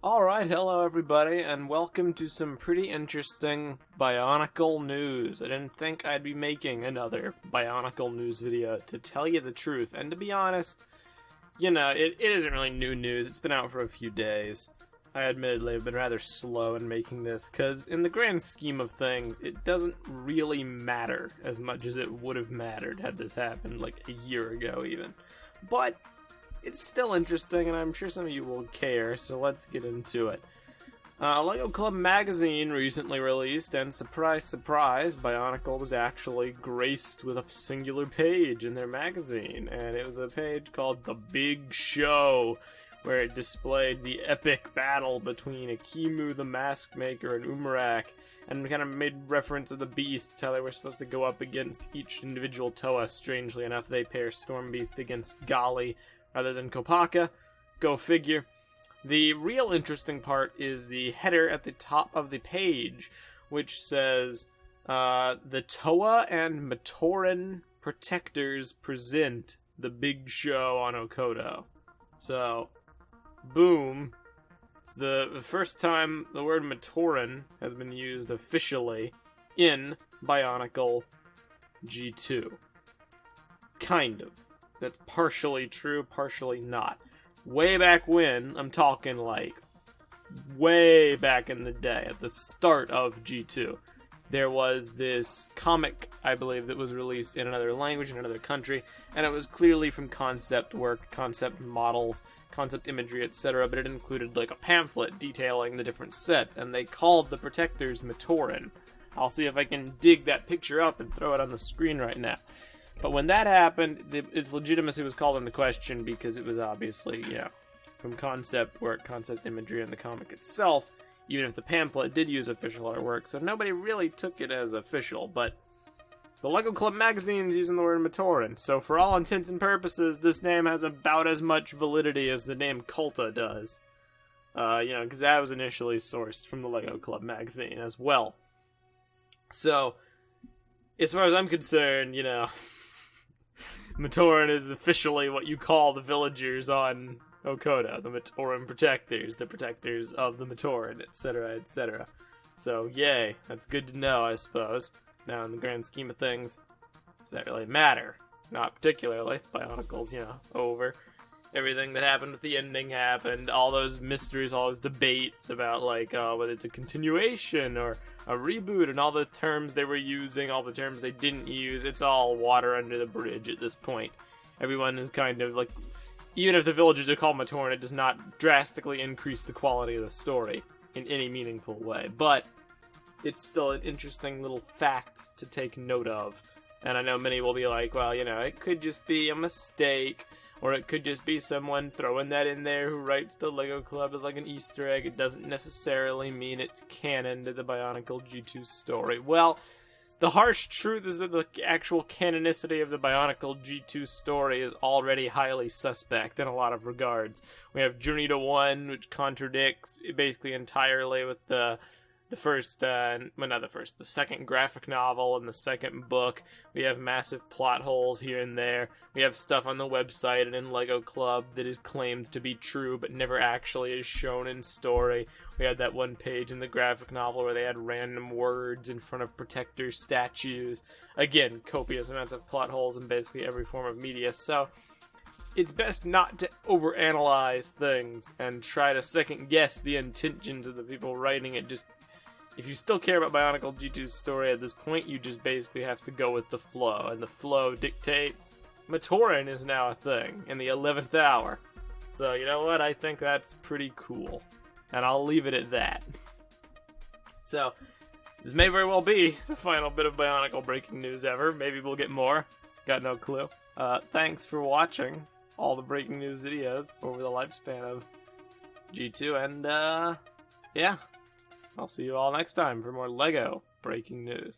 Alright, hello everybody, and welcome to some pretty interesting Bionicle news. I didn't think I'd be making another Bionicle news video, to tell you the truth. And to be honest, it isn't really new news. It's been out for a few days. I admittedly have been rather slow in making this, because in the grand scheme of things, it doesn't really matter as much as it would have mattered had this happened like a year ago even. But it's still interesting, and I'm sure some of you will care, so let's get into it. Lego Club magazine recently released, and surprise, surprise, Bionicle was actually graced with a singular page in their magazine, and it was a page called The Big Show, where it displayed the epic battle between Akimu the Mask Maker and Umarak, and kind of made reference to the beasts, how they were supposed to go up against each individual Toa. Strangely enough, they pair Storm Beast against Gali, rather than Kopaka. Go figure. The real interesting part is the header at the top of the page, which says, the Toa and Matoran protectors present the big show on Okoto. So, boom. It's the first time the word Matoran has been used officially in Bionicle G2. Kind of. That's partially true, partially not. Way back when, I'm talking like way back in the day, at the start of G2, there was this comic, I believe, that was released in another language, in another country, and it was clearly from concept work, concept models, concept imagery, etc., but it included like a pamphlet detailing the different sets, and they called the protectors Matoran. I'll see if I can dig that picture up and throw it on the screen right now. But when that happened, its legitimacy was called into question because it was obviously, from concept work, concept imagery, and the comic itself, even if the pamphlet did use official artwork, so nobody really took it as official. But the Lego Club magazine is using the word Matoran, so for all intents and purposes, this name has about as much validity as the name Kulta does. Because that was initially sourced from the Lego Club magazine as well. So, as far as I'm concerned, Matoran is officially what you call the villagers on Okoto, the Matoran protectors, the protectors of the Matoran, etc., etc. So, yay, that's good to know, I suppose. Now, in the grand scheme of things, does that really matter? Not particularly. Bionicle's, over. Everything that happened with the ending happened. All those mysteries, all those debates about, whether it's a continuation or a reboot, and all the terms they were using, all the terms they didn't use, it's all water under the bridge at this point. Everyone is kind of like, even if the villagers are called Matoran, it does not drastically increase the quality of the story in any meaningful way. But it's still an interesting little fact to take note of. And I know many will be like, well, it could just be a mistake, or it could just be someone throwing that in there who writes the Lego Club as like an Easter egg. It doesn't necessarily mean it's canon to the Bionicle G2 story. Well, the harsh truth is that the actual canonicity of the Bionicle G2 story is already highly suspect in a lot of regards. We have Journey to One, which contradicts basically entirely with the second graphic novel and the second book. We have massive plot holes here and there. We have stuff on the website and in Lego Club that is claimed to be true but never actually is shown in story. We had that one page in the graphic novel where they had random words in front of protector statues. Again, copious amounts of plot holes in basically every form of media. So it's best not to overanalyze things and try to second guess the intentions of the people writing it. Just, if you still care about Bionicle G2's story at this point, you just basically have to go with the flow, and the flow dictates Matoran is now a thing in the 11th hour. So, you know what? I think that's pretty cool, and I'll leave it at that. So, this may very well be the final bit of Bionicle breaking news ever. Maybe we'll get more. Got no clue. Thanks for watching all the breaking news videos over the lifespan of G2, and, yeah. I'll see you all next time for more LEGO breaking news.